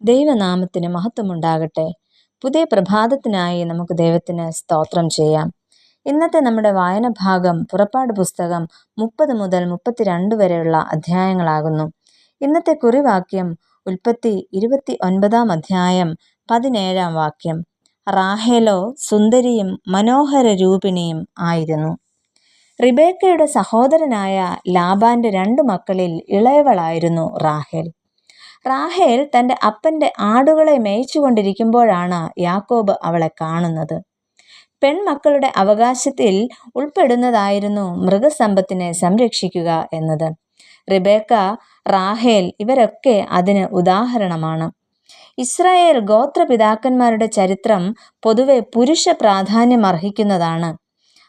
ദൈവനാമത്തിന് മഹത്വമുണ്ടാകട്ടെ. പുതിയ പ്രഭാതത്തിനായി നമുക്ക് ദൈവത്തിന് സ്തോത്രം ചെയ്യാം. ഇന്നത്തെ നമ്മുടെ വായന ഭാഗം പുറപ്പാട് പുസ്തകം 30 മുതൽ 32 വരെയുള്ള അധ്യായങ്ങളാകുന്നു. ഇന്നത്തെ കുറിവാക്യം ഉൽപ്പത്തി 29 അധ്യായം 17 വാക്യം. റാഹേലോ സുന്ദരിയും മനോഹര രൂപിണിയും ആയിരുന്നു. റിബേക്കയുടെ സഹോദരനായ ലാബാന്റെ 2 മക്കളിൽ ഇളയവളായിരുന്നു റാഹേൽ. റാഹേൽ തൻ്റെ അപ്പൻ്റെ ആടുകളെ മേയിച്ചുകൊണ്ടിരിക്കുമ്പോഴാണ് യാക്കോബ് അവളെ കാണുന്നത്. പെൺമക്കളുടെ അവകാശത്തിൽ ഉൾപ്പെടുന്നതായിരുന്നു മൃഗസമ്പത്തിനെ സംരക്ഷിക്കുക എന്നത്. റിബേക്ക, റാഹേൽ ഇവരൊക്കെ അതിന് ഉദാഹരണമാണ്. ഇസ്രായേൽ ഗോത്രപിതാക്കന്മാരുടെ ചരിത്രം പൊതുവെ പുരുഷ പ്രാധാന്യം അർഹിക്കുന്നതാണ്.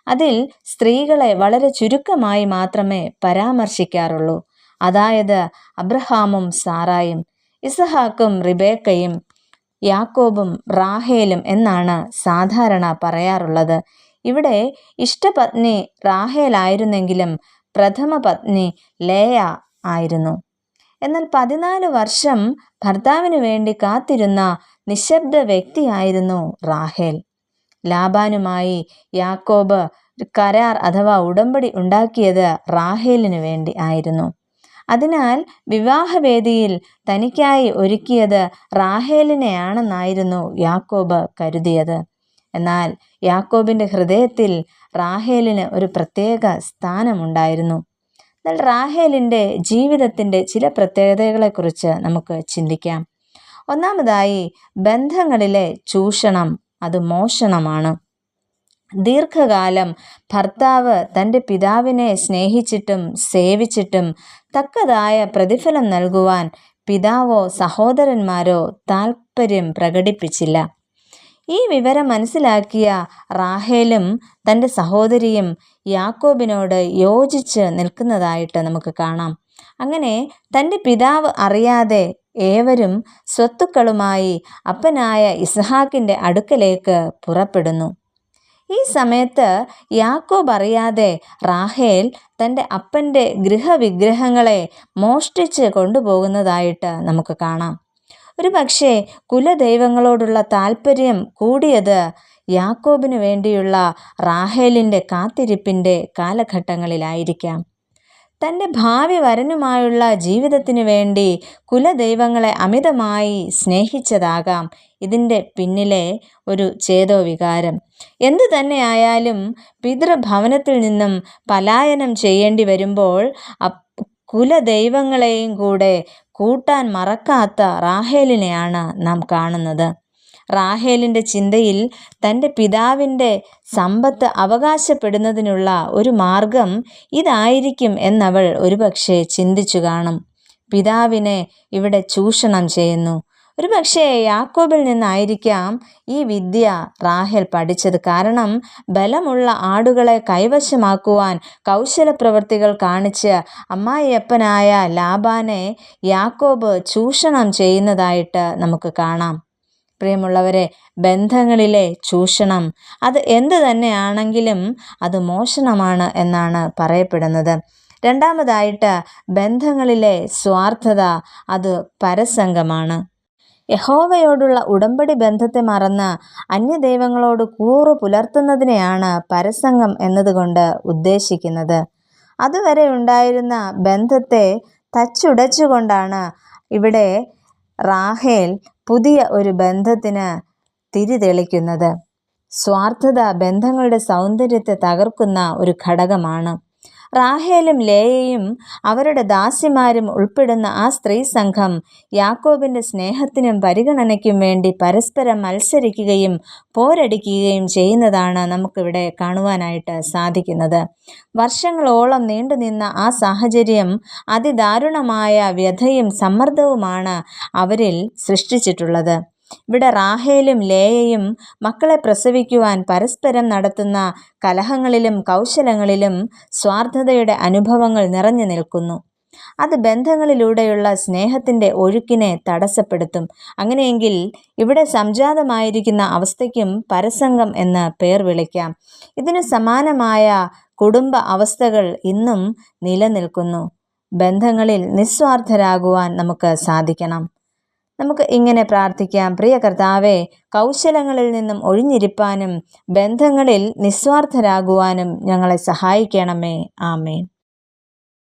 അതിൽ സ്ത്രീകളെ വളരെ ചുരുക്കമായി മാത്രമേ പരാമർശിക്കാറുള്ളൂ. അതായത് അബ്രഹാമും സാറായും, ഇസഹാക്കും റിബേക്കയും, യാക്കോബും റാഹേലും എന്നാണ് സാധാരണ പറയാറുള്ളത്. ഇവിടെ ഇഷ്ടപത്നി റാഹേലായിരുന്നെങ്കിലും പ്രഥമ പത്നി ലേയ ആയിരുന്നു. എന്നാൽ 14 വർഷം ഭർത്താവിന് വേണ്ടി കാത്തിരുന്ന നിശബ്ദ വ്യക്തിയായിരുന്നു റാഹേൽ. ലാബാനുമായി യാക്കോബ് കരാർ അഥവാ ഉടമ്പടി ഉണ്ടാക്കിയത് റാഹേലിനു വേണ്ടി ആയിരുന്നു. അതിനാൽ വിവാഹവേദിയിൽ തനിക്കായി ഒരുക്കിയത് റാഹേലിനെയാണെന്നായിരുന്നു യാക്കോബ് കരുതിയത്. എന്നാൽ യാക്കോബിൻ്റെ ഹൃദയത്തിൽ റാഹേലിന് ഒരു പ്രത്യേക സ്ഥാനമുണ്ടായിരുന്നു. എന്നാൽ റാഹേലിൻ്റെ ജീവിതത്തിൻ്റെ ചില പ്രത്യേകതകളെക്കുറിച്ച് നമുക്ക് ചിന്തിക്കാം. ഒന്നാമതായി, ബന്ധങ്ങളിലെ ചൂഷണം അത് മോഷണമാണ്. ദീർഘകാലം ഭർത്താവ് തൻ്റെ പിതാവിനെ സ്നേഹിച്ചിട്ടും സേവിച്ചിട്ടും തക്കതായ പ്രതിഫലം നൽകുവാൻ പിതാവോ സഹോദരന്മാരോ താൽപ്പര്യം പ്രകടിപ്പിച്ചില്ല. ഈ വിവരം മനസ്സിലാക്കിയ റാഹേലും തൻ്റെ സഹോദരിയും യാക്കോബിനോട് യോജിച്ച് നിൽക്കുന്നതായിട്ട് നമുക്ക് കാണാം. അങ്ങനെ തൻ്റെ പിതാവ് അറിയാതെ ഏവരും സ്വത്തുക്കളുമായി അപ്പനായ ഇസ്ഹാക്കിൻ്റെ അടുക്കലേക്ക് പുറപ്പെടുന്നു. ഈ സമയത്ത് യാക്കോബ് അറിയാതെ റാഹേൽ തൻ്റെ അപ്പൻ്റെ ഗൃഹവിഗ്രഹങ്ങളെ മോഷ്ടിച്ച് കൊണ്ടുപോകുന്നതായിട്ട് നമുക്ക് കാണാം. ഒരു പക്ഷേ കുലദൈവങ്ങളോടുള്ള താല്പര്യം കൂടിയത് യാക്കോബിന് വേണ്ടിയുള്ള റാഹേലിൻ്റെ കാത്തിരിപ്പിൻ്റെ കാലഘട്ടങ്ങളിലായിരിക്കാം. തൻ്റെ ഭാവി വരനുമായുള്ള ജീവിതത്തിനു വേണ്ടി കുലദൈവങ്ങളെ അമിതമായി സ്നേഹിച്ചതാകാം ഇതിൻ്റെ പിന്നിലെ ഒരു ചേതോവികാരം. എന്തു തന്നെയായാലും പിതൃഭവനത്തിൽ നിന്നും പലായനം ചെയ്യേണ്ടി വരുമ്പോൾ കുലദൈവങ്ങളെയും കൂടെ കൂട്ടാൻ മറക്കാത്ത റാഹേലിനെയാണ് നാം കാണുന്നത്. റാഹേലിൻ്റെ ചിന്തയിൽ തൻ്റെ പിതാവിൻ്റെ സമ്പത്ത് അവകാശപ്പെടുന്നതിനുള്ള ഒരു മാർഗം ഇതായിരിക്കും എന്നവൾ ഒരുപക്ഷെ ചിന്തിച്ചു കാണും. പിതാവിനെ ഇവിടെ ചൂഷണം ചെയ്യുന്നു. ഒരുപക്ഷെ യാക്കോബിൽ നിന്നായിരിക്കാം ഈ വിദ്യ റാഹേൽ പഠിച്ചത്. കാരണം ബലമുള്ള ആടുകളെ കൈവശമാക്കുവാൻ കൗശലപ്രവൃത്തികൾ കാണിച്ച് അമ്മായിയപ്പനായ ലാബാനെ യാക്കോബ് ചൂഷണം ചെയ്യുന്നതായിട്ട് നമുക്ക് കാണാം. പ്രിയമുള്ളവരെ, ബന്ധങ്ങളിലെ ചൂഷണം അത് എന്ത് തന്നെയാണെങ്കിലും അത് മോഷണമാണ് എന്നാണ് പറയപ്പെടുന്നത്. രണ്ടാമതായിട്ട്, ബന്ധങ്ങളിലെ സ്വാർത്ഥത അത് പരസംഗമാണ്. യഹോവയോടുള്ള ഉടമ്പടി ബന്ധത്തെ മറന്ന് അന്യദൈവങ്ങളോട് കൂറു പുലർത്തുന്നതിനെയാണ് പരസംഗം എന്നതുകൊണ്ട് ഉദ്ദേശിക്കുന്നത്. അതുവരെ ഉണ്ടായിരുന്ന ബന്ധത്തെ തച്ചുടച്ചുകൊണ്ടാണ് ഇവിടെ റാഹേൽ പുതിയ ഒരു ബന്ധത്തിന് തിരിതെളിക്കുന്നത്. സ്വാർത്ഥത ബന്ധങ്ങളുടെ സൗന്ദര്യത്തെ തകർക്കുന്ന ഒരു ഘടകമാണ്. റാഹേലും ലേയയും അവരുടെ ദാസിമാരും ഉൾപ്പെടുന്ന ആ സ്ത്രീ സംഘം യാക്കോബിൻ്റെ സ്നേഹത്തിനും പരിഗണനയ്ക്കും വേണ്ടി പരസ്പരം മത്സരിക്കുകയും പോരടിക്കുകയും ചെയ്യുന്നതാണ് നമുക്കിവിടെ കാണുവാനായിട്ട് സാധിക്കുന്നത്. വർഷങ്ങളോളം നീണ്ടുനിന്ന ആ സാഹചര്യം അതിദാരുണമായ വ്യഥയും സമ്മർദ്ദവുമാണ് അവരിൽ സൃഷ്ടിച്ചിട്ടുള്ളത്. ഇവിടെ റാഹേലും ലേയയും മക്കളെ പ്രസവിക്കുവാൻ പരസ്പരം നടത്തുന്ന കലഹങ്ങളിലും കൗശലങ്ങളിലും സ്വാർത്ഥതയുടെ അനുഭവങ്ങൾ നിറഞ്ഞു നിൽക്കുന്നു. അത് ബന്ധങ്ങളിലൂടെയുള്ള സ്നേഹത്തിൻ്റെ ഒഴുക്കിനെ തടസ്സപ്പെടുത്തും. അങ്ങനെയെങ്കിൽ ഇവിടെ സംജാതമായിരിക്കുന്ന അവസ്ഥയ്ക്കും പരസംഗം എന്ന് പേർ വിളിക്കാം. ഇതിനു സമാനമായ കുടുംബ അവസ്ഥകൾ ഇന്നും നിലനിൽക്കുന്നു. ബന്ധങ്ങളിൽ നിസ്വാർത്ഥരാകുവാൻ നമുക്ക് സാധിക്കണം. നമുക്ക് ഇങ്ങനെ പ്രാർത്ഥിക്കാം. പ്രിയ കർത്താവേ, കൗശലങ്ങളിൽ നിന്നും ഒഴിഞ്ഞിരിപ്പാനും ബന്ധങ്ങളിൽ നിസ്വാർത്ഥരാകുവാനും ഞങ്ങളെ സഹായിക്കണമേ. ആമേൻ.